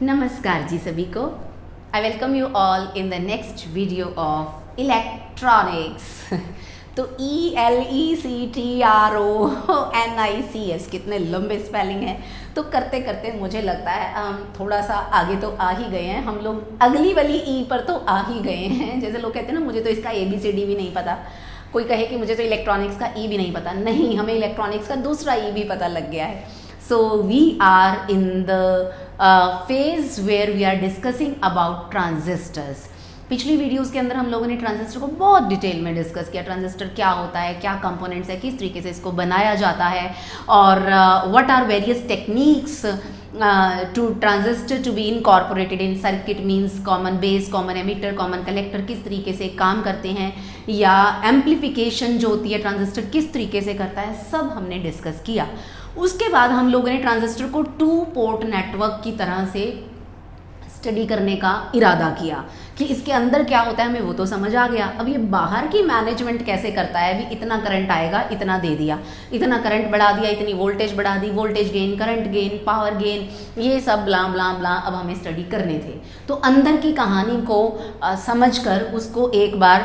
नमस्कार जी सभी को। I welcome you all in the next video of electronics. तो ELECTRONICS कितने लंबे स्पेलिंग हैं, तो करते करते मुझे लगता है हम थोड़ा सा आगे तो आ ही गए हैं। हम लोग अगली वाली ई पर तो आ ही गए हैं। जैसे लोग कहते हैं ना, मुझे तो इसका ABCD भी नहीं पता। कोई कहे कि मुझे तो इलेक्ट्रॉनिक्स का ई भी नहीं पता। नहीं, हमें इलेक्ट्रॉनिक्स का दूसरा ई भी पता लग गया है। So we are in the phase where we are discussing about transistors. पिछली वीडियोस के अंदर हम लोगों ने ट्रांजिस्टर को बहुत डिटेल में डिस्कस किया। ट्रांजिस्टर क्या होता है, क्या कंपोनेंट्स है, किस तरीके से इसको बनाया जाता है, और what are various techniques to transistor to be incorporated in circuit, means common base, common emitter, common collector किस तरीके से काम करते हैं, या एम्प्लीफिकेशन जो होती है ट्रांजिस्टर किस तरीके से करता है, सब हमने डिस्कस किया। उसके बाद हम लोगों ने ट्रांजिस्टर को 2 पोर्ट नेटवर्क की तरह से स्टडी करने का इरादा किया कि इसके अंदर क्या होता है, हमें वो तो समझ आ गया। अब ये बाहर की मैनेजमेंट कैसे करता है, अभी इतना करंट आएगा, इतना दे दिया, इतना करंट बढ़ा दिया, इतनी वोल्टेज बढ़ा दी, voltage gain, current gain, power gain, ये सब ब्ला ब्ला ब्ला अब हमें स्टडी करने थे। तो अंदर की कहानी को समझकर उसको एक बार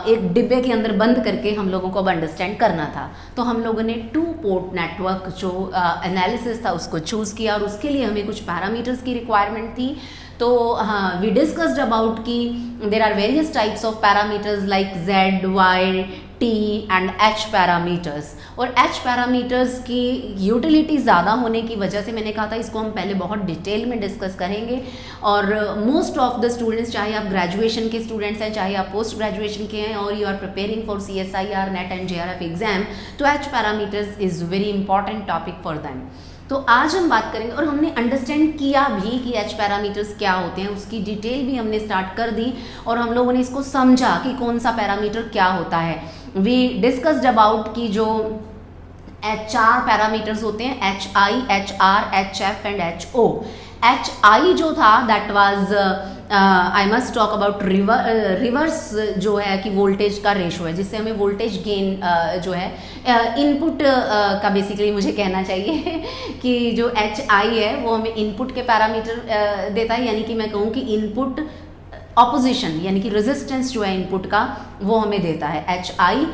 एक डिब्बे के अंदर बंद करके हम लोगों को अब अंडरस्टैंड करना था। तो हम लोगों ने 2 पोर्ट नेटवर्क जो एनालिसिस था उसको चूज़ किया, और उसके लिए हमें कुछ पैरामीटर्स की रिक्वायरमेंट थी। तो हाँ, वी डिस्कस्ड अबाउट कि there are various types of parameters like Z, Y, T and H parameters. और H पैरामीटर्स की यूटिलिटी ज़्यादा होने की वजह से मैंने कहा था इसको हम पहले बहुत डिटेल में डिस्कस करेंगे। और मोस्ट ऑफ द स्टूडेंट्स, चाहे आप ग्रेजुएशन के स्टूडेंट्स हैं, चाहे आप पोस्ट ग्रेजुएशन के हैं, और you are preparing for CSIR, net and JRF exam, तो H parameters is very important topic for them. तो आज हम बात करेंगे, और हमने अंडरस्टैंड किया भी कि H पैरामीटर्स क्या होते हैं, उसकी डिटेल भी हमने स्टार्ट कर दी, और हम लोगों ने इसको समझा कि कौन सा पैरामीटर क्या होता है। वी डिस्कस्ड अबाउट कि जो 4 पैरामीटर्स होते हैं, HI, HR, HF and HO। HI जो था that was I must talk about reverse, जो है कि वोल्टेज का रेशो है, जिससे हमें वोल्टेज गेन जो है इनपुट का बेसिकली मुझे कहना चाहिए कि जो HI है वो हमें इनपुट के पैरामीटर देता है, यानी कि मैं कहूँ कि इनपुट ऑपोजिशन यानी कि रेजिस्टेंस जो है इनपुट का वो हमें देता है HI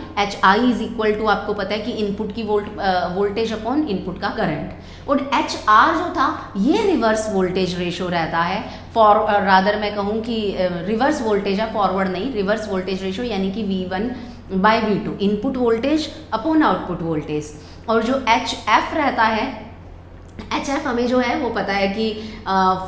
इज इक्वल टू, आपको पता है कि इनपुट की वोल्टेज अपॉन इनपुट का करंट। और HR जो था ये रिवर्स वोल्टेज रेशो रहता है, फॉर रादर मैं कहूँ कि रिवर्स वोल्टेज है, फॉरवर्ड नहीं, रिवर्स वोल्टेज रेशो, यानी कि V1/V2 input voltage upon output voltage. और जो HF रहता है, HF हमें जो है वो पता है कि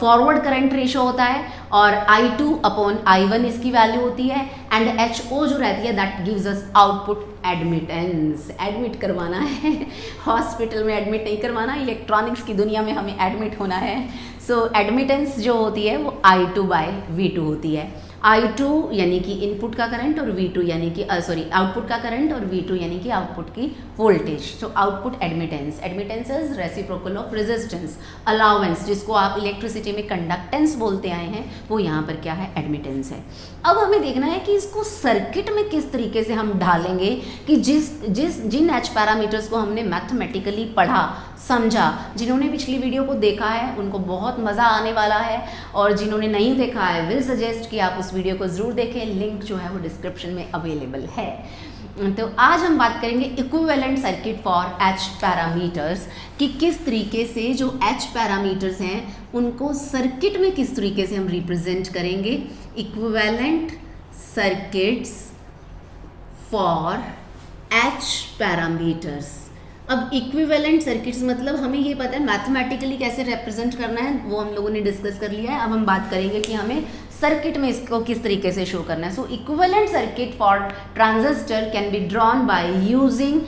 फॉरवर्ड करंट रेशो होता है, और I2/I1 इसकी वैल्यू होती है, एंड HO जो रहती है that gives us output admittance. Admit करवाना है, हॉस्पिटल में एडमिट नहीं करवाना, इलेक्ट्रॉनिक्स की दुनिया में हमें एडमिट होना है। सो एडमिटेंस जो होती है वो I2/V2 होती है। I2 यानी कि इनपुट का करंट, और V2 यानी कि आउटपुट का करंट, और V2 यानी कि आउटपुट की वोल्टेज। तो output admittance, admittance is reciprocal of resistance. Allowance, जिसको आप इलेक्ट्रिसिटी में कंडक्टेंस बोलते आए हैं, वो यहाँ पर क्या है, एडमिटेंस है। अब हमें देखना है कि इसको सर्किट में किस तरीके से हम ढालेंगे कि जिन H पैरामीटर्स को हमने मैथमेटिकली पढ़ा, समझा, जिन्होंने पिछली वीडियो को देखा है उनको बहुत मज़ा आने वाला है, और जिन्होंने नहीं देखा है विल सजेस्ट कि आप उस वीडियो को ज़रूर देखें, लिंक जो है वो डिस्क्रिप्शन में अवेलेबल है। तो आज हम बात करेंगे equivalent circuit for H parameters, कि किस तरीके से जो H पैरामीटर्स हैं उनको सर्किट में किस तरीके से हम रिप्रेजेंट करेंगे। Equivalent circuits for H parameters. अब इक्विवेलेंट सर्किट्स मतलब हमें ये पता है मैथमेटिकली कैसे रिप्रेजेंट करना है, वो हम लोगों ने डिस्कस कर लिया है। अब हम बात करेंगे कि हमें सर्किट में इसको किस तरीके से शो करना है। So equivalent circuit for transistor can be drawn by using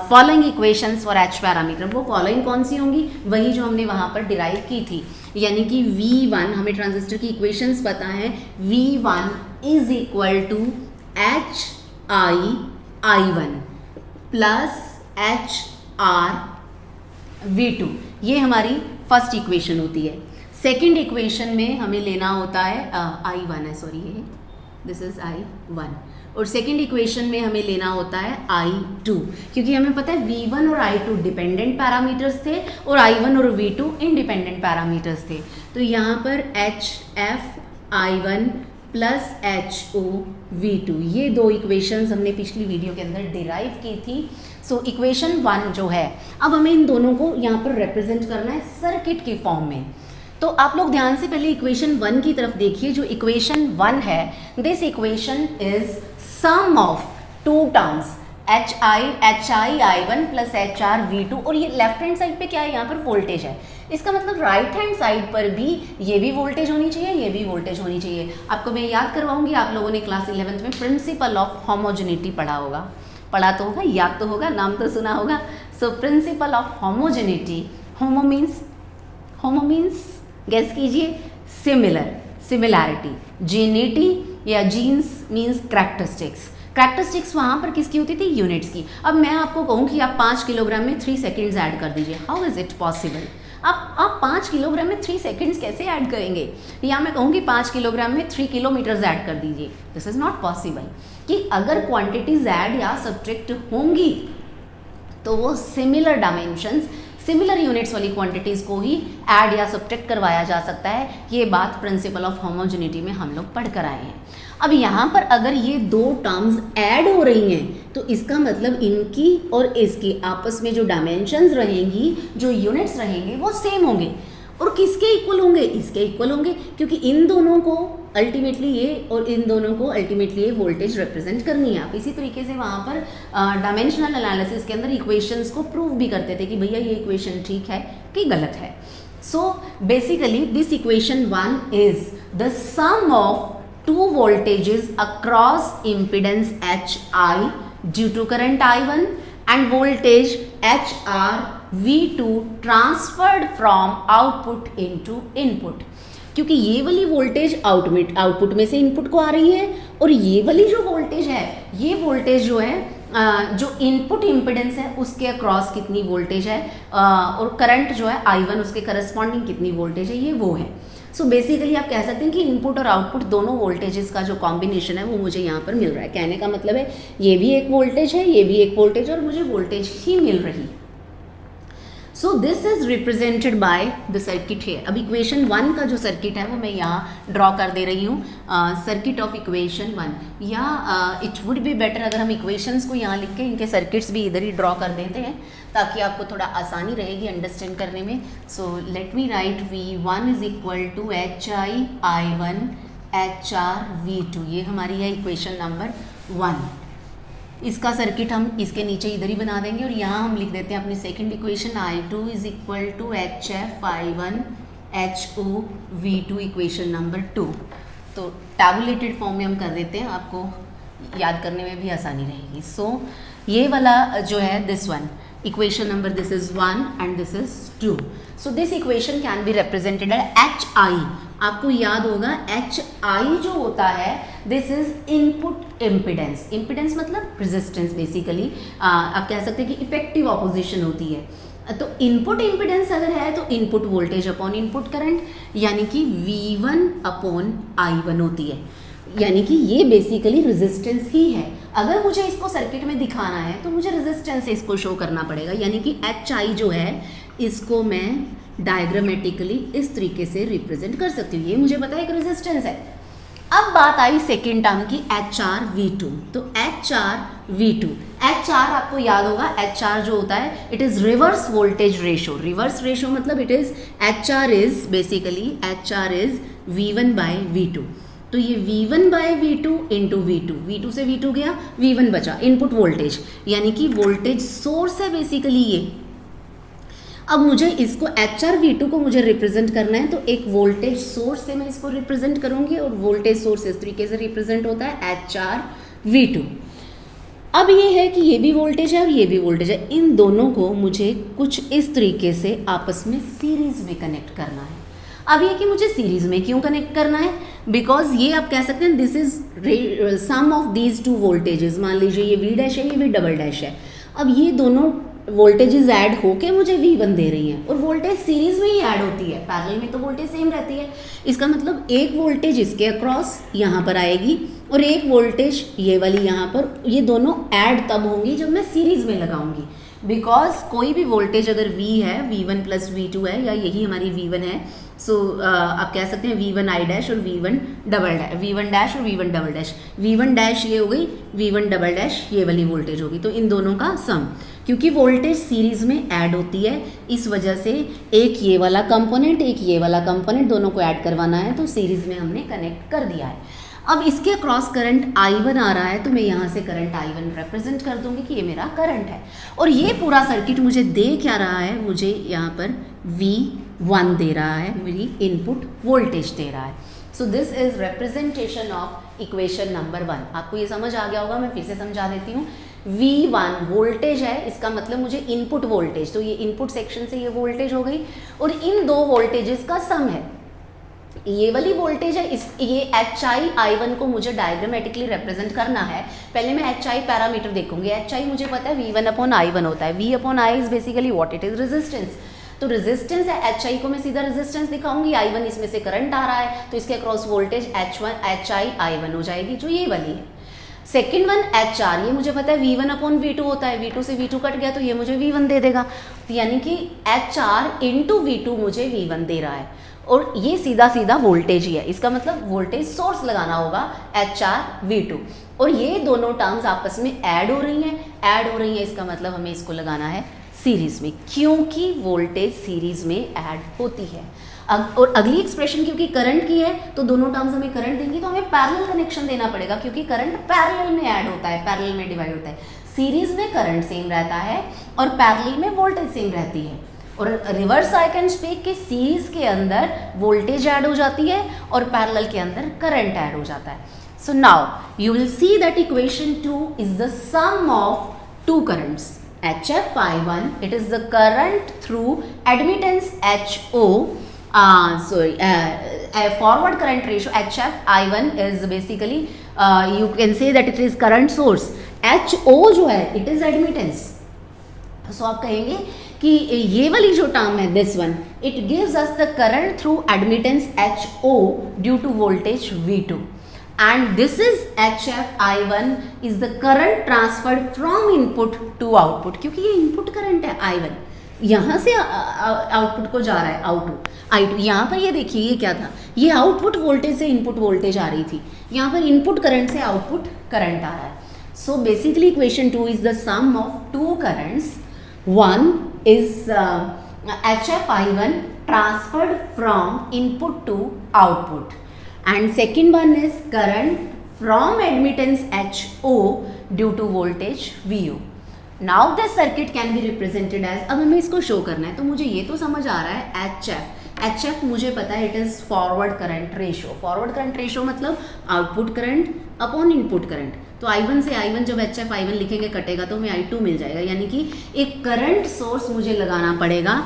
following equations for H parameter. वो फॉलोइंग कौन सी होंगी, वही जो हमने वहाँ पर डिराइव की थी, यानी कि V1, हमें ट्रांजिस्टर की इक्वेशंस पता है, V1 is equal to HI/I1 plus HR/V2, ये हमारी फर्स्ट इक्वेशन होती है। सेकंड इक्वेशन में हमें लेना होता है I1 है, सॉरी, ये दिस इज I1, और सेकेंड इक्वेशन में हमें लेना होता है I2, क्योंकि हमें पता है V1 और I2 डिपेंडेंट पैरामीटर्स थे और I1 और V2 इंडिपेंडेंट पैरामीटर्स थे। तो यहाँ पर HF I1 plus HO V2, ये दो इक्वेशंस हमने पिछली वीडियो के अंदर डिराइव की थी। सो इक्वेशन 1 जो है, अब हमें इन दोनों को यहाँ पर रिप्रेजेंट करना है सर्किट के फॉर्म में। तो आप लोग ध्यान से पहले इक्वेशन 1 की तरफ देखिए। जो इक्वेशन 1 है, this equation is sum of two terms HI I1 plus HR V2, और ये लेफ्ट हैंड साइड पे क्या है, यहाँ पर वोल्टेज है। इसका मतलब राइट हैंड साइड पर भी ये भी वोल्टेज होनी चाहिए, ये भी वोल्टेज होनी चाहिए। आपको मैं याद करवाऊंगी, आप लोगों ने क्लास 11th में प्रिंसिपल ऑफ होमोजेनिटी पढ़ा होगा, पढ़ा तो होगा, याद तो होगा, नाम तो सुना होगा। So principle of homogeneity, homo means guess कीजिए, सिमिलर, सिमिलैरिटी, जेनिटी या जीन्स मीन्स कैरेक्टरिस्टिक्स वहाँ पर किसकी होती थी, यूनिट्स की। अब मैं आपको कहूँ कि आप 5 किलोग्राम में 3 सेकेंड्स ऐड कर दीजिए, हाउ इज़ इट पॉसिबल? आप 5 किलोग्राम में 3 सेकेंड्स कैसे ऐड करेंगे? या मैं कहूँ कि 5 किलोग्राम में 3 किलोमीटर्स ऐड कर दीजिए, दिस इज़ नॉट पॉसिबल। कि अगर क्वांटिटीज ऐड या सब्ट्रैक्ट होंगी तो वो सिमिलर डायमेंशंस, सिमिलर यूनिट्स वाली क्वांटिटीज़ को ही ऐड या सब्ट्रैक्ट करवाया जा सकता है। ये बात प्रिंसिपल ऑफ होमोजेनिटी में हम लोग पढ़ कर आए हैं। अब यहाँ पर अगर ये दो टर्म्स ऐड हो रही हैं तो इसका मतलब इनकी और इसकी आपस में जो डायमेंशंस रहेंगी, जो यूनिट्स रहेंगे, वो सेम होंगे। और किसके इक्वल होंगे? इसके इक्वल होंगे, क्योंकि इन दोनों को अल्टीमेटली ये और इन दोनों को अल्टीमेटली ये वोल्टेज रिप्रेजेंट करनी है। आप इसी तरीके से वहाँ पर डायमेंशनल एनालिसिस के अंदर इक्वेशंस को प्रूव भी करते थे कि भैया ये इक्वेशन ठीक है कि गलत है। So basically this equation 1 is the sum of two voltages across impedance HI due to current I1 and voltage HR V2 transferred from output into input। क्योंकि ये वाली वोल्टेज आउटपुट में से इनपुट को आ रही है, और ये वाली जो वोल्टेज है, ये वोल्टेज जो है जो इनपुट इम्पिडेंस है उसके अक्रॉस कितनी वोल्टेज है, और करंट जो है I1 उसके करस्पॉन्डिंग कितनी वोल्टेज है, ये वो है। सो बेसिकली आप कह सकते हैं कि इनपुट और आउटपुट दोनों वोल्टेजेस का जो कॉम्बिनेशन है वो मुझे यहाँ पर मिल रहा है। कहने का मतलब है ये भी एक वोल्टेज है, ये भी एक वोल्टेज, और मुझे वोल्टेज ही मिल रही है। So this is represented by the circuit here. अब इक्वेशन 1 का जो सर्किट है वो मैं यहाँ ड्रॉ कर दे रही हूँ, सर्किट ऑफ इक्वेशन 1। या इट वुड बी बेटर अगर हम इक्वेशंस को यहाँ लिख के इनके सर्किट्स भी इधर ही ड्रॉ कर देते हैं, ताकि आपको थोड़ा आसानी रहेगी अंडरस्टैंड करने में। So let me write V1 is equal to HI I1 HR V2, ये हमारी है इक्वेशन नंबर 1। इसका सर्किट हम इसके नीचे इधर ही बना देंगे, और यहाँ हम लिख देते हैं अपनी second equation I2 is equal to HF I1 HO V2 equation number 2। तो टैबुलेटेड फॉर्म में हम कर देते हैं, आपको याद करने में भी आसानी रहेगी। सो ये वाला जो है this one equation number, this is 1 and this is 2। So this equation can be represented HI। आपको याद होगा HI जो होता है this is input impedance. Impedance मतलब रेजिस्टेंस, बेसिकली आप कह सकते हैं कि इफेक्टिव ऑपोजिशन होती है। तो इनपुट इम्पिडेंस अगर है तो input voltage upon input current, यानी कि V1 अपॉन I1 होती है, यानी कि ये बेसिकली रेजिस्टेंस ही है। अगर मुझे इसको सर्किट में दिखाना है तो मुझे रेजिस्टेंस से इसको शो करना पड़ेगा, यानी कि HI जो है इसको मैं डायग्रामेटिकली इस तरीके से रिप्रेजेंट कर सकती हूँ। ये मुझे पता है एक रेजिस्टेंस है। अब बात आई सेकेंड टर्म की HR V2। तो HR V2, HR आपको याद होगा, HR जो होता है it is reverse voltage ratio. Reverse ratio मतलब it is HR is basically HR is V1 by V2। तो ये V1 by V2 into V2 से V2 गया, V1 बचा, इनपुट वोल्टेज, यानी कि वोल्टेज सोर्स है बेसिकली ये। अब मुझे इसको HR V2 को मुझे रिप्रेजेंट करना है, तो एक वोल्टेज सोर्स से मैं इसको रिप्रेजेंट करूंगी, और वोल्टेज सोर्स इस तरीके से रिप्रेजेंट होता है HR V2। अब ये है कि ये भी वोल्टेज है और ये भी वोल्टेज है, इन दोनों को मुझे कुछ इस तरीके से आपस में सीरीज में कनेक्ट करना है। अब ये कि मुझे सीरीज में क्यों कनेक्ट करना है, बिकॉज ये आप कह सकते हैं this is sum of these two voltages. मान लीजिए ये V डैश है, ये V डबल डैश है। अब ये दोनों वोल्टेजेस ऐड होके मुझे V1 दे रही हैं, और वोल्टेज सीरीज में ही ऐड होती है, पैरेलल में तो वोल्टेज सेम रहती है। इसका मतलब एक वोल्टेज इसके अक्रॉस यहाँ पर आएगी, और एक वोल्टेज ये वाली यहाँ पर, ये दोनों ऐड तब होंगी जब मैं सीरीज में लगाऊंगी, बिकॉज कोई भी वोल्टेज अगर V है, V1 प्लस V2 है, या यही हमारी V1 है, सो आप कह सकते हैं V1 I डैश और V1 double dash, V1 dash और V1 double dash, V1 dash ये हो गई, V1 डबल डैश ये वाली वोल्टेज होगी, तो इन दोनों का सम, क्योंकि वोल्टेज सीरीज में ऐड होती है, इस वजह से एक ये वाला कंपोनेंट एक ये वाला कंपोनेंट दोनों को ऐड करवाना है, तो सीरीज में हमने कनेक्ट कर दिया है। अब इसके क्रॉस करंट I1 आ रहा है, तो मैं यहाँ से करंट I1 रिप्रेजेंट कर दूंगी कि ये मेरा करंट है, और ये पूरा सर्किट मुझे दे क्या रहा है, मुझे यहाँ पर V1 दे रहा है, मेरी इनपुट वोल्टेज दे रहा है। So this is representation of equation number 1। आपको ये समझ आ गया होगा, मैं फिर से समझा देती हूँ। V1 वोल्टेज है, इसका मतलब मुझे इनपुट वोल्टेज, तो ये इनपुट सेक्शन से ये वोल्टेज हो गई, और इन दो वोल्टेजेस का सम है, ये वाली वोल्टेज है, इस ये HI I1 को मुझे डायग्रामेटिकली रिप्रेजेंट करना है। पहले मैं HI पैरामीटर देखूंगी। HI मुझे पता है V1 अपॉन I1 होता है। V upon I is basically what it is, resistance. तो रेजिस्टेंस है, HI को मैं सीधा रेजिस्टेंस दिखाऊंगी, I1 इसमें से करंट आ रहा है, तो इसके अक्रॉस वोल्टेज HI I1 हो जाएगी, जो ये वाली है। सेकेंड वन HR, ये मुझे पता है V1 अपॉन V2 होता है, V2 से V2 कट गया तो ये मुझे V1 दे देगा, तो यानी कि HR इंटू V2 मुझे V1 दे रहा है, और ये सीधा सीधा वोल्टेज ही है, इसका मतलब वोल्टेज सोर्स लगाना होगा HR V2, और ये दोनों टर्म्स आपस में ऐड हो रही हैं, इसका मतलब हमें इसको लगाना है सीरीज में, क्योंकि वोल्टेज सीरीज में ऐड होती है। और अगली एक्सप्रेशन क्योंकि करंट की है, तो दोनों टर्म्स हमें करंट देंगी, तो हमें पैरेलल कनेक्शन देना पड़ेगा, क्योंकि करंट पैरेलल में ऐड होता है, पैरेलल में डिवाइड होता है। सीरीज में करंट सेम रहता है और पैरेलल में वोल्टेज सेम रहती है, और रिवर्स आई कैन स्पीक कि सीरीज के अंदर वोल्टेज ऐड हो जाती है और पैरेलल के अंदर करंट ऐड हो जाता है। So now you will see that equation 2 is the sum of two currents, HF I1, it is the current through admittance HO, forward current ratio HF I1 is basically you can say that it is current source, HO जो है it is admittance। so आप कहेंगे कि ये वाली जो term है this one, it gives us the current through admittance HO due to voltage V2, and this is HF I1 is the current transferred from input to output, क्योंकि ये input current है I1, यहाँ से output को जा रहा है I2। यहाँ पर ये देखिए ये क्या था, ये आउटपुट वोल्टेज से इनपुट वोल्टेज आ रही थी, यहाँ पर इनपुट करंट से आउटपुट करंट आ रहा है। So basically equation 2 is the sum of two currents, one is HF I1 transferred from input to output, and second one is current from admittance HO due to voltage VO। Now this circuit can be represented as, अब हमें इसको show करना है, तो मुझे ये तो समझ आ रहा है HF मुझे पता है it is forward current ratio. Forward current ratio मतलब output current upon input current, तो I1 से I1 जब HF I1 लिखेंगे कटेगा तो हमें I2 मिल जाएगा, यानी कि एक करंट सोर्स मुझे लगाना पड़ेगा,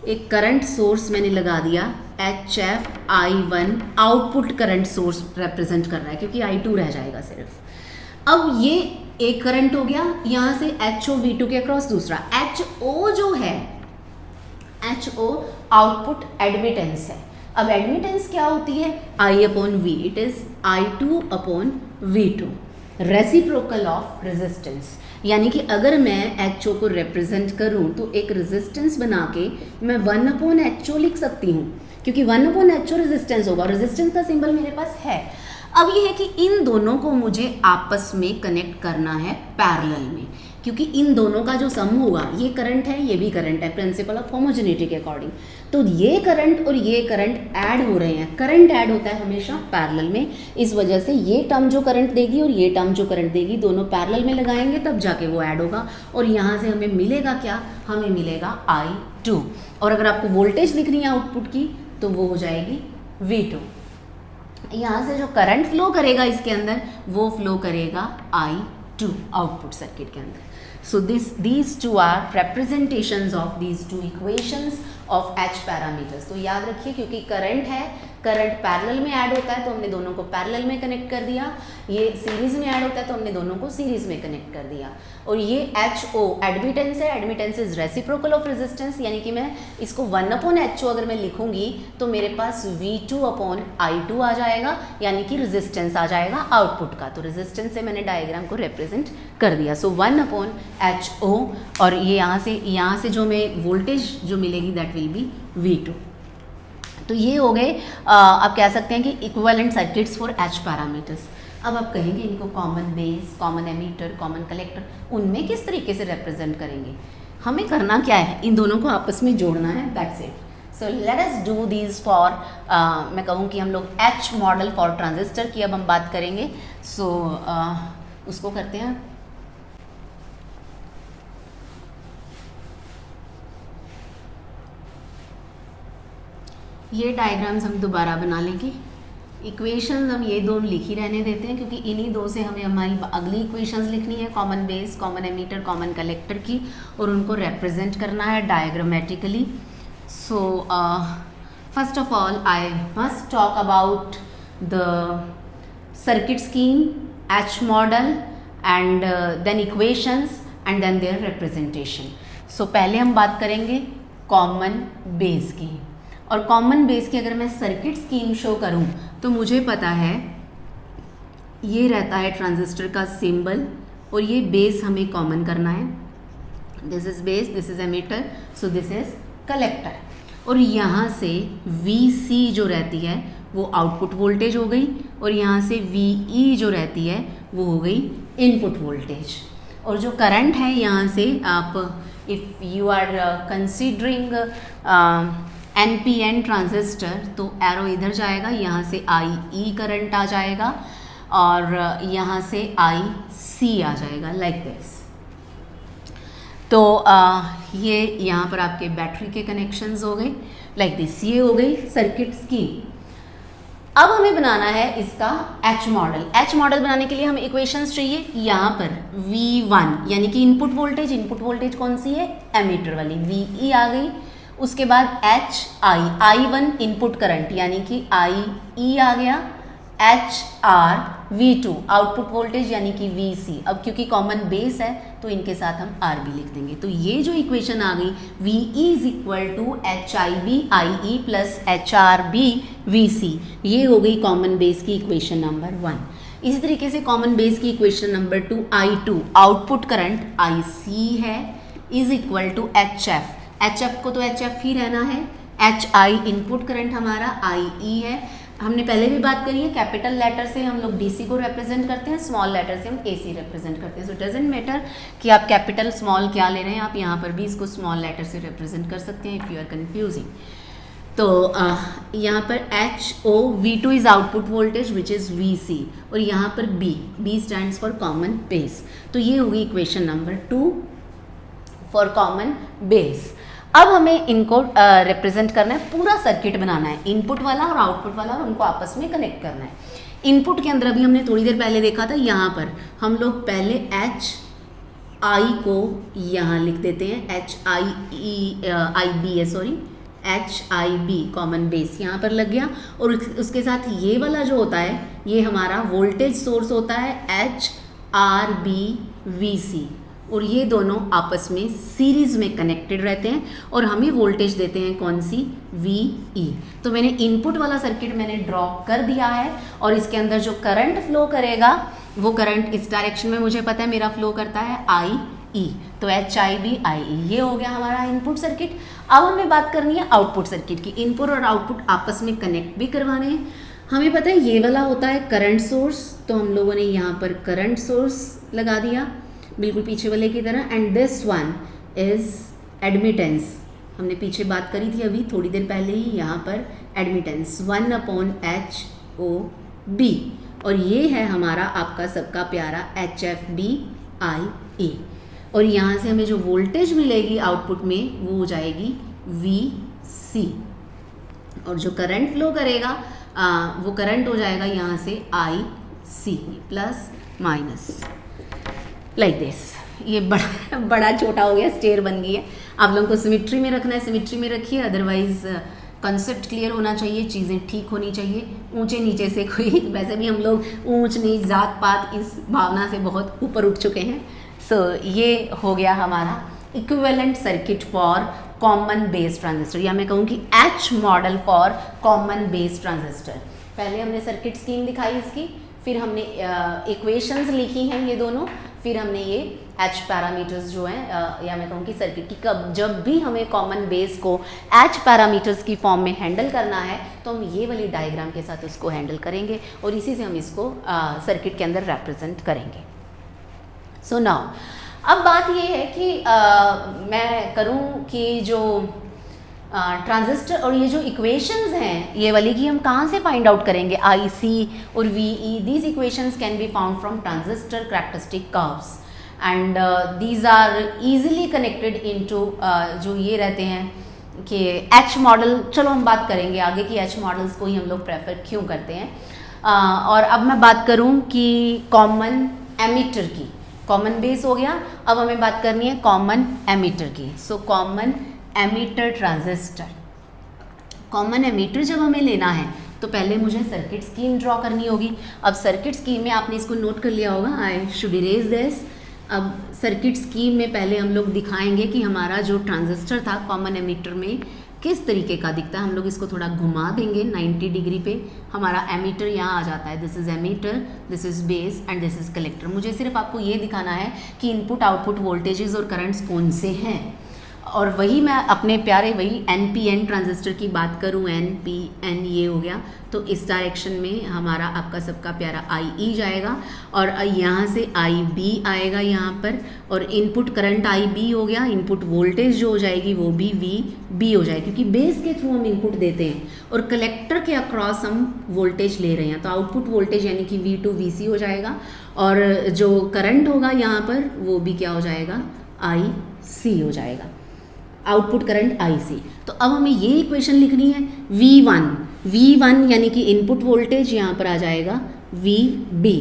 एक करंट सोर्स मैंने लगा दिया, HF I1 output current source represent कर रहा है, क्योंकि I2 रह जाएगा सिर्फ। अब ये एक करंट हो गया, यहाँ से HO V2 के अक्रॉस दूसरा, HO जो है HO आउटपुट एडमिटेंस है। अब एडमिटेंस क्या होती है, I upon V, it is I2 upon V2, reciprocal of resistance, यानी कि अगर मैं HO को रिप्रेजेंट करूं तो एक रेजिस्टेंस बना के मैं 1 अपॉन HO लिख सकती हूं, क्योंकि 1 अपॉन HO रेजिस्टेंस होगा, रेजिस्टेंस का सिंबल मेरे पास है। अब ये है कि इन दोनों को मुझे आपस में कनेक्ट करना है पैरेलल में, क्योंकि इन दोनों का जो सम होगा, ये करंट है ये भी करंट है, प्रिंसिपल ऑफ होमोजेनिटी के अकॉर्डिंग, तो ये करंट और ये करंट ऐड हो रहे हैं। करंट ऐड होता है हमेशा पैरेलल में, इस वजह से ये टर्म जो करंट देगी और ये टर्म जो करंट देगी दोनों पैरेलल में लगाएंगे तब जाके वो ऐड होगा, और यहाँ से हमें मिलेगा क्या, हमें मिलेगा I2, और अगर आपको वोल्टेज लिखनी है आउटपुट की तो वो हो जाएगी V2। यहाँ से जो करंट फ्लो करेगा इसके अंदर वो फ्लो करेगा I2 आउटपुट सर्किट के अंदर। So these two are representations of these two equations of H parameters. तो याद रखिए क्योंकि करंट है, करंट पैरेलल में ऐड होता है तो हमने दोनों को पैरेलल में कनेक्ट कर दिया, ये सीरीज में ऐड होता है तो हमने दोनों को सीरीज में कनेक्ट कर दिया। और ये HO एडमिटेंस है, admittance is reciprocal of resistance, यानी कि मैं इसको 1/HO अगर मैं लिखूंगी तो मेरे पास V2/I2 आ जाएगा, यानी कि रेजिस्टेंस आ जाएगा आउटपुट का। तो रेजिस्टेंस से मैंने डायग्राम को रिप्रेजेंट कर दिया। सो 1/HO और ये यहाँ से जो मैं वोल्टेज जो मिलेगी दैट विल बी V2। तो ये हो गए आप कह सकते हैं कि equivalent circuits for H parameters. अब आप कहेंगे इनको common base, common emitter, common collector, उनमें किस तरीके से रिप्रेजेंट करेंगे? हमें करना क्या है, इन दोनों को आपस में जोड़ना है, that's it. So let us do these for, मैं कहूँ कि हम लोग एच मॉडल फॉर ट्रांजिस्टर की अब हम बात करेंगे। सो उसको करते हैं। ये डायग्राम्स हम दोबारा बना लेंगे, इक्वेशंस हम ये दो लिख ही रहने देते हैं क्योंकि इन्हीं दो से हमें हमारी अगली इक्वेशंस लिखनी है, common base, common emitter, common collector की, और उनको रिप्रेजेंट करना है diagrammatically. So first of all I must talk about the circuit scheme, H model and then equations and then their representation. सो पहले हम बात करेंगे कॉमन बेस की, और कॉमन बेस की अगर मैं सर्किट स्कीम शो करूं तो मुझे पता है ये रहता है ट्रांजिस्टर का सिंबल, और ये बेस हमें कॉमन करना है। This is base, this is emitter, so this is collector. और यहाँ से VC जो रहती है वो आउटपुट वोल्टेज हो गई, और यहाँ से VE जो रहती है वो हो गई इनपुट वोल्टेज। और जो करंट है यहाँ से आप if you are considering NPN transistor तो एरो इधर जाएगा, यहाँ से IE करंट आ जाएगा और यहाँ से IC आ जाएगा, लाइक दिस। तो ये यहाँ पर आपके बैटरी के कनेक्शंस हो गए, लाइक दिस। ये हो गई सर्किट स्कीम। अब हमें बनाना है इसका एच मॉडल। एच मॉडल बनाने के लिए हमें इक्वेशंस चाहिए। यहाँ पर V1 यानी कि इनपुट वोल्टेज, इनपुट वोल्टेज कौन सी है, एमीटर वाली, VE आ गई। उसके बाद I1 इनपुट करंट यानी कि IE आ गया, V2 आउटपुट वोल्टेज यानी कि VC। अब क्योंकि कॉमन बेस है तो इनके साथ हम R भी लिख देंगे। तो ये जो इक्वेशन आ गई VE is equal to HIB IE plus HRB VC, ये हो गई कॉमन बेस की इक्वेशन नंबर 1। इसी तरीके से कॉमन बेस की equation number 2 I2 output current IC है इज इक्वल टू HF को तो HF ही रहना है, HI इनपुट करंट हमारा IE है। हमने पहले भी बात करी है, कैपिटल लेटर से हम लोग DC को रिप्रेजेंट करते हैं, स्मॉल लेटर से हम AC रिप्रेजेंट करते हैं। सो डजेंट मैटर कि आप कैपिटल स्मॉल क्या ले रहे हैं, आप यहाँ पर भी इसको स्मॉल लेटर से रिप्रेजेंट कर सकते हैं इफ़ यू आर कन्फ्यूजिंग। तो यहाँ पर HO V2 is output voltage which is VC, और यहाँ पर B stands for common base. तो ये होगी equation number 2 for common base. अब हमें इनको रिप्रेजेंट करना है, पूरा सर्किट बनाना है, इनपुट वाला और आउटपुट वाला, और उनको आपस में कनेक्ट करना है। इनपुट के अंदर अभी हमने थोड़ी देर पहले देखा था, यहाँ पर हम लोग पहले HI को यहाँ लिख देते हैं, HIB कॉमन बेस यहाँ पर लग गया, और उसके साथ ये वाला जो होता है ये हमारा वोल्टेज सोर्स होता है HRB VC, और ये दोनों आपस में सीरीज में कनेक्टेड रहते हैं और हमें वोल्टेज देते हैं कौन सी, VE। तो मैंने इनपुट वाला सर्किट मैंने ड्रॉ कर दिया है, और इसके अंदर जो करंट फ्लो करेगा वो करंट इस डायरेक्शन में मुझे पता है मेरा फ्लो करता है IE, तो HIB IE, ये हो गया हमारा इनपुट सर्किट। अब हमें बात करनी है आउटपुट सर्किट की। इनपुट और आउटपुट आपस में कनेक्ट भी करवाने हैं। हमें पता है ये वाला होता है करंट सोर्स, तो हम लोगों ने यहाँ पर करंट सोर्स लगा दिया बिल्कुल पीछे वाले की तरह, and this one is admittance. हमने पीछे बात करी थी अभी थोड़ी देर पहले ही, यहाँ पर एडमिटेंस 1/HOB, और ये है हमारा आपका सबका प्यारा HFB IE। और यहाँ से हमें जो वोल्टेज मिलेगी आउटपुट में वो हो जाएगी VC, और जो करंट फ्लो करेगा वो करंट हो जाएगा यहाँ से IC plus minus, like this. ये बड़ा बड़ा छोटा हो गया, स्टेयर बन गई है। आप लोगों को सिमिट्री में रखना है, सिमिट्री में रखिए, अदरवाइज कंसेप्ट क्लियर होना चाहिए, चीज़ें ठीक होनी चाहिए। ऊंचे नीचे से कोई, वैसे भी हम लोग ऊंच नीच जात पात इस भावना से बहुत ऊपर उठ चुके हैं। सो ये हो गया हमारा equivalent circuit for common base transistor, या मैं कहूँ कि H model for common base transistor. पहले हमने सर्किट स्कीम दिखाई इसकी, फिर हमने इक्वेशंस लिखी हैं ये दोनों, फिर हमने ये एच पैरामीटर्स जो हैं, या मैं कहूँ कि सर्किट की कब जब भी हमें कॉमन बेस को एच पैरामीटर्स की फॉर्म में हैंडल करना है तो हम ये वाली डायग्राम के साथ उसको हैंडल करेंगे और इसी से हम इसको सर्किट के अंदर रिप्रेजेंट करेंगे। सो नाउ अब बात ये है कि मैं करूँ कि जो ट्रांजिस्टर और ये जो इक्वेशंस हैं ये वाली की हम कहाँ से फाइंड आउट करेंगे, आई सी और V E, these equations can be found from transistor characteristic curves and these are easily connected into जो ये रहते हैं कि एच मॉडल। चलो हम बात करेंगे आगे कि एच मॉडल्स को ही हम लोग प्रेफर क्यों करते हैं। और अब मैं बात करूँ कि कॉमन एमिटर की, कॉमन बेस हो गया, अब हमें बात करनी है कॉमन एमिटर की। So common emitter transistor, common emitter जब हमें लेना है तो पहले मुझे सर्किट स्कीम ड्रॉ करनी होगी। अब सर्किट स्कीम में आपने इसको नोट कर लिया होगा, आई शुड इरेज दिस। अब सर्किट स्कीम में पहले हम लोग दिखाएंगे कि हमारा जो ट्रांजिस्टर था कॉमन एमिटर में किस तरीके का दिखता है। हम लोग इसको थोड़ा घुमा देंगे 90 डिग्री पे, हमारा एमीटर यहाँ आ जाता है। This is emitter, this is base and this is collector. मुझे सिर्फ आपको ये दिखाना है कि इनपुट आउटपुट वोल्टेजेस और करंट्स कौन से हैं। और वही मैं अपने प्यारे वही NPN ट्रांजिस्टर की बात करूँ, NPN ये हो गया, तो इस डायरेक्शन में हमारा आपका सबका प्यारा IE जाएगा और यहाँ से IB आएगा यहाँ पर, और इनपुट करंट IB हो गया, इनपुट वोल्टेज जो हो जाएगी वो भी VB हो जाएगी, क्योंकि बेस के थ्रू हम इनपुट देते हैं और कलेक्टर के अक्रॉस हम वोल्टेज ले रहे हैं, तो आउटपुट वोल्टेज यानी कि V2 VC हो जाएगा, और जो करंट होगा यहाँ पर वो भी क्या हो जाएगा, IC हो जाएगा, आउटपुट करंट IC। तो अब हमें ये इक्वेशन लिखनी है, V1 यानी कि इनपुट वोल्टेज यहाँ पर आ जाएगा VB,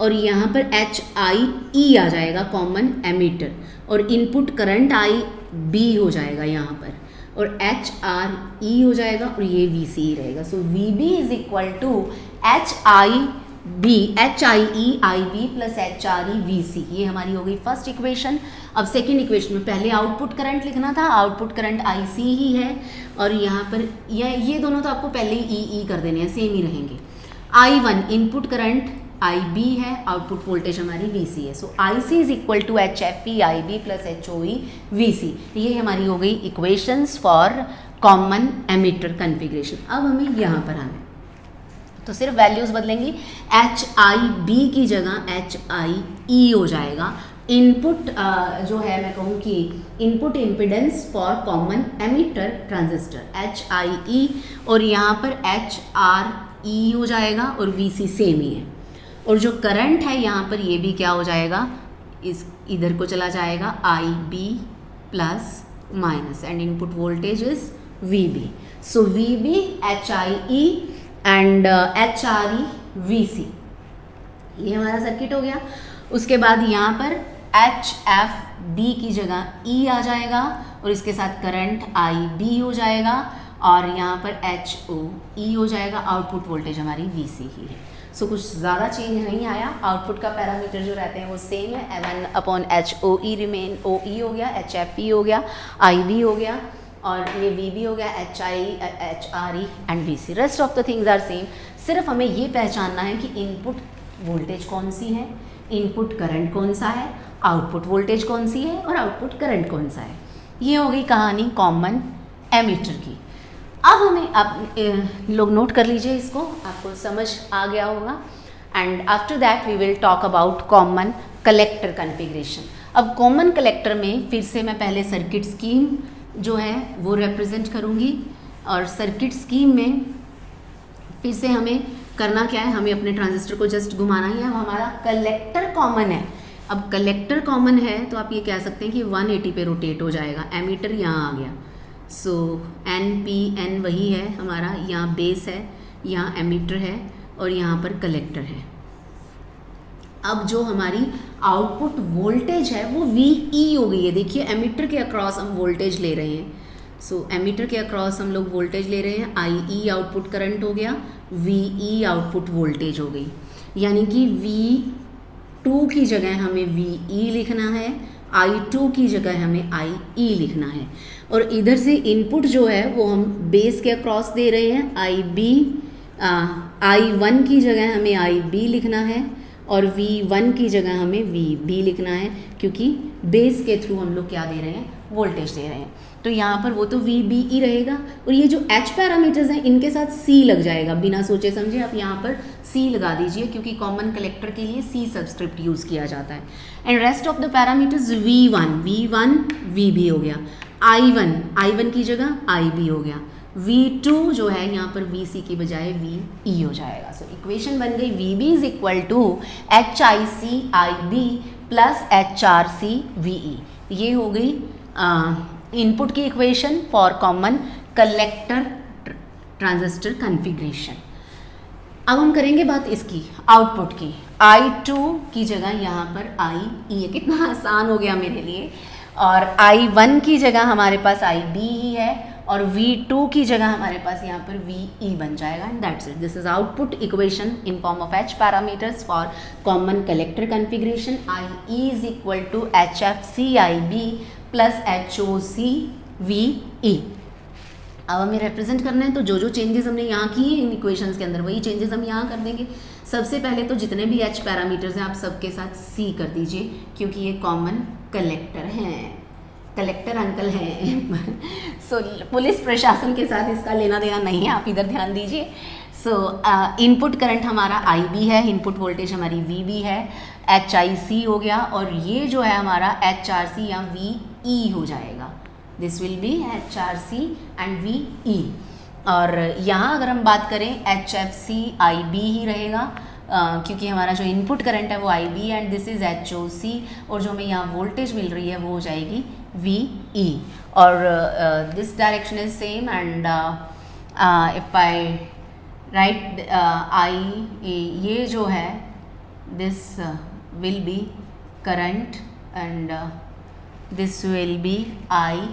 और यहाँ पर HIE आ जाएगा कॉमन एमीटर, और इनपुट करंट IB हो जाएगा यहाँ पर, और HRE हो जाएगा, और ये VC रहेगा। So VB is equal to HIE IB plus HRE VC। ये हमारी हो गई फर्स्ट इक्वेशन। अब सेकेंड इक्वेशन में पहले आउटपुट करंट लिखना था, आउटपुट करंट IC ही है, और यहाँ पर ये दोनों तो आपको पहले ही EE कर देने हैं, सेम ही रहेंगे। I1 इनपुट करंट IB है, आउटपुट वोल्टेज हमारी VC है। So IC is equal to HFE IB plus HOE VC। ये हमारी हो गई equations for common emitter configuration. अब हमें यहाँ पर आना है, तो सिर्फ वैल्यूज़ बदलेंगी, HIB की जगह HIE हो जाएगा। इनपुट जो है मैं कहूँ कि input impedance for common emitter transistor HIE, और यहाँ पर HRE हो जाएगा, और VC सेम ही है, और जो करंट है यहाँ पर ये भी क्या हो जाएगा, इस इधर को चला जाएगा IB plus minus, and input voltage is VB। So VB HIE and HRE VC, ये हमारा सर्किट हो गया। उसके बाद यहाँ पर HFB की जगह E आ जाएगा, और इसके साथ करंट IB हो जाएगा, और यहाँ पर HOE हो जाएगा, आउटपुट वोल्टेज हमारी VC ही है। सो कुछ ज़्यादा चेंज नहीं आया, आउटपुट का पैरामीटर जो रहते हैं वो सेम है, 1/HOE रिमेन, OE हो गया, HFE हो गया, IB हो गया, और ये VB हो गया, HIE HRE and VC। Rest of the things are same. सिर्फ हमें ये पहचानना है कि इनपुट वोल्टेज कौन सी है, इनपुट करंट कौन सा है, आउटपुट वोल्टेज कौन सी है, और आउटपुट करंट कौन सा है। ये हो गई कहानी कॉमन एमिटर की। अब हमें आप लोग नोट कर लीजिए इसको, आपको समझ आ गया होगा। And after that we will talk about common collector configuration. अब कॉमन कलेक्टर में फिर से मैं पहले सर्किट स्कीम जो है वो रिप्रेजेंट करूँगी, और सर्किट स्कीम में फिर से हमें करना क्या है, हमें अपने ट्रांजिस्टर को जस्ट घुमाना ही है। अब हमारा कलेक्टर कॉमन है, अब कलेक्टर कॉमन है तो आप ये कह सकते हैं कि 180 पे रोटेट हो जाएगा, एमीटर यहाँ आ गया। सो NPN वही है हमारा, यहाँ बेस है, यहाँ एमीटर है, और यहाँ पर कलेक्टर है। अब जो हमारी आउटपुट वोल्टेज है वो VE हो गई है। देखिए एमीटर के अक्रॉस हम वोल्टेज ले रहे हैं, सो एमीटर के अक्रॉस हम लोग वोल्टेज ले रहे हैं। IE आउटपुट करंट हो गया, VE आउटपुट वोल्टेज हो गई, यानी कि V2 की जगह हमें VE लिखना है, I2 की जगह हमें IE लिखना है। और इधर से इनपुट जो है वो हम बेस के अक्रॉस दे रहे हैं, I1 की जगह हमें IB लिखना है और V1 की जगह हमें VB लिखना है, क्योंकि बेस के थ्रू हम लोग क्या दे रहे हैं, वोल्टेज दे रहे हैं। तो यहाँ पर वो तो VBE रहेगा, और ये जो H पैरामीटर्स हैं इनके साथ C लग जाएगा, बिना सोचे समझे आप यहाँ पर C लगा दीजिए, क्योंकि कॉमन कलेक्टर के लिए C सबस्क्रिप्ट यूज़ किया जाता है। And rest of the parameters V1 VB हो गया, I1 की जगह IB हो गया, V2 जो है यहाँ पर VC की बजाय VE हो जाएगा। सो इक्वेशन बन गई VB is equal to HIC IB plus HRC VE। ये हो गई इनपुट की equation for common collector transistor configuration. अब हम करेंगे बात इसकी आउटपुट की। I2 की जगह यहाँ पर IE है, कितना आसान हो गया मेरे लिए, और I1 की जगह हमारे पास IB ही है, और V2 की जगह हमारे पास यहाँ पर VE बन जाएगा। And that's it, this is output equation in form of H parameters for common collector configuration. IE is equal to HFC IB plus HOC VE। अब हमें रिप्रेजेंट करना है, तो जो जो चेंजेस हमने यहाँ किए इन इक्वेशंस के अंदर वही चेंजेस हम यहाँ कर देंगे। सबसे पहले तो जितने भी H पैरामीटर्स हैं आप सबके साथ C कर दीजिए, क्योंकि ये कॉमन कलेक्टर हैं, कलेक्टर अंकल हैं। सो पुलिस प्रशासन के साथ इसका लेना देना नहीं है, आप इधर ध्यान दीजिए। सो इनपुट करंट हमारा IB है, इनपुट वोल्टेज हमारी VB है, HIC हो गया, और ये जो है हमारा HRC या VE हो जाएगा। This will be HRC and VE। और यहाँ अगर हम बात करें HFC IB ही रहेगा, क्योंकि हमारा जो इनपुट करंट है वो IB and this is HOC, और जो हमें यहाँ वोल्टेज मिल रही है वो हो जाएगी VE। और this direction is same, and if I right ये जो है this will be current and this will be IE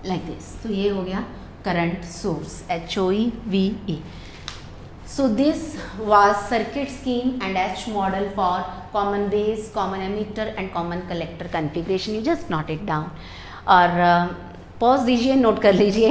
like this. तो ये हो गया current source HOE VE। So this was circuit scheme and H model for common base, common emitter and common collector configuration. You just note it down और pause दीजिए, note कर लीजिए।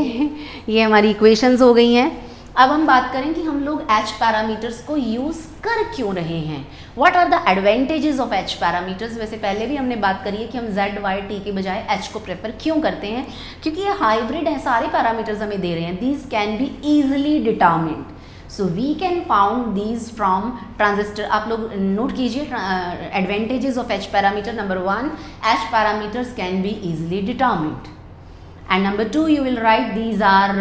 ये हमारी इक्वेशंस हो गई हैं। अब हम बात करें कि हम लोग H पैरामीटर्स को यूज़ कर क्यों रहे हैं, what are the advantages of H parameters. वैसे पहले भी हमने बात करी है कि हम Z, Y, T के बजाय H को प्रेफर क्यों करते हैं, क्योंकि ये हाइब्रिड है, सारे पैरामीटर्स हमें दे रहे हैं। These can be easily determined, so we can found these from transistor. आप लोग नोट कीजिए advantages of H parameter. Number 1, H parameters can be easily determined, and number 2 you will write these are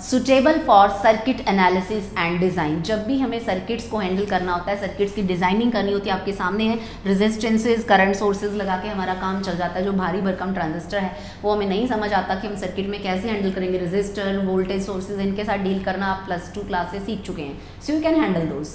suitable for circuit analysis and design। जब भी हमें circuits को handle करना होता है, सर्किट्स की डिज़ाइनिंग करनी होती है, आपके सामने है रेजिस्टेंसेज, करंट सोर्सेज लगा के हमारा काम चल जाता है। जो भारी भरकम ट्रांजिस्टर है वो हमें नहीं समझ आता कि हम सर्किट में कैसे हैंडल करेंगे। रेजिस्टर, वोल्टेज सोर्सेज, इनके साथ डील करना आप +2 क्लास से सीख चुके हैं, so you can handle those.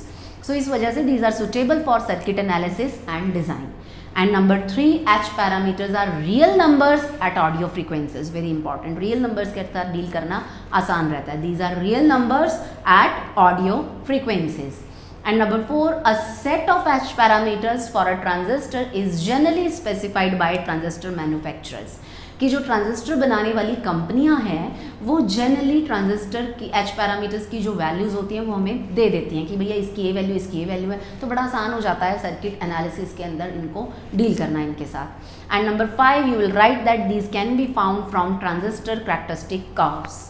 So इस वजह से these are suitable for circuit analysis and design. And number 3, H parameters are real numbers at audio frequencies, very important। real numbers के साथ डील करना आसान रहता है। These are real numbers at audio frequencies। And number 4, a set of H parameters for a transistor is generally specified by transistor manufacturers। कि जो transistor बनाने वाली कंपनियां हैं वो जनरली ट्रांजिस्टर की H पैरामीटर्स की जो वैल्यूज़ होती हैं वो हमें दे देती हैं कि भैया इसकी ये वैल्यू, इसकी ये वैल्यू है, तो बड़ा आसान हो जाता है सर्किट एनालिसिस के अंदर इनको डील करना इनके साथ। And number 5, you will write that these can be found from transistor characteristic curves.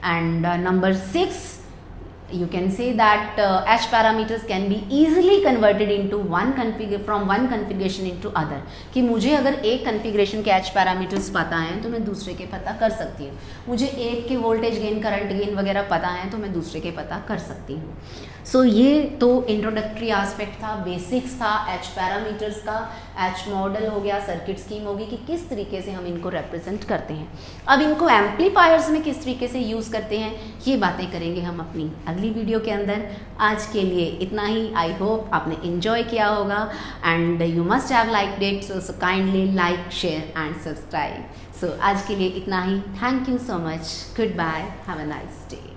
And number 6, you can say that H parameters can be easily converted into from one configuration into other। कि मुझे अगर एक configuration के H parameters पता हैं तो मैं दूसरे के पता कर सकती हूँ, मुझे एक के वोल्टेज गेन, करंट गेन वगैरह पता हैं तो मैं दूसरे के पता कर सकती हूँ। सो ये तो इंट्रोडक्टरी एस्पेक्ट था, बेसिक्स था H पैरामीटर्स का। H मॉडल हो गया, सर्किट स्कीम होगी कि किस तरीके से हम इनको रिप्रेजेंट करते हैं। अब इनको एम्पलीफायर्स में किस तरीके से यूज़ करते हैं ये बातें करेंगे हम अपनी अगली वीडियो के अंदर। आज के लिए इतना ही। आई होप आपने इन्जॉय किया होगा and you must have liked it, so kindly like, share and subscribe. So आज के लिए इतना ही। Thank you so much. Goodbye. Have a nice day.